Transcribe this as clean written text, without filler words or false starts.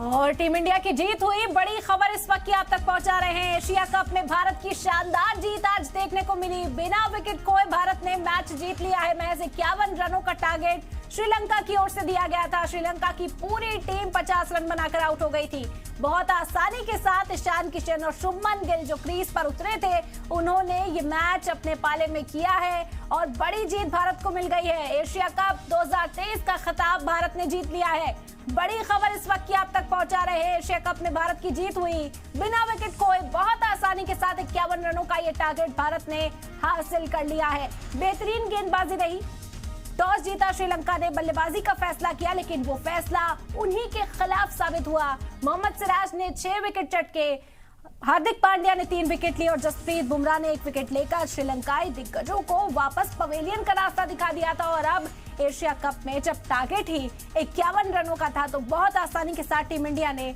और team India की जीत हुई। बड़ी खबर इस वक्त की आप तक पहुंचा रहे हैं। एशिया कप में भारत की शानदार जीत आज देखने को मिली। बिना विकेट खोए भारत ने मैच जीत लिया है। महज 51 रनों का टारगेट श्रीलंका की ओर से दिया गया था। श्रीलंका की पूरी टीम 50 रन बनाकर आउट हो गई थी। बहुत आसानी के साथ ईशान किशन और शुभमन गिल जो क्रीज पर उतरे थे, उन्होंने ये मैच अपने पाले में किया है और बड़ी जीत भारत को मिल गई है। एशिया कप 2023 का खिताब भारत ने जीत लिया है। बड़ी खबर इस वक्त की आप तक पहुंचा रहे हैं। एशिया कप में भारत की जीत हुई। बिना विकेट खोए बहुत आसानी के साथ 51 रनों का ये टारगेट भारत ने हासिल कर लिया है। बेहतरीन गेंदबाजी रही। टॉस जीता श्रीलंका ने बल्लेबाजी का फैसला किया, लेकिन वो फैसला उन्हीं के खिलाफ साबित हुआ। मोहम्मद सिराज ने 6 विकेट चटके, हार्दिक पांड्या ने 3 विकेट लिए और जसप्रीत बुमराह ने 1 विकेट लेकर श्रीलंकाई दिग्गजों को वापस पवेलियन का रास्ता दिखा दिया था। और अब एशिया कप में जब टारगेट ही 51 रनों का था, तो बहुत आसानी के साथ टीम इंडिया ने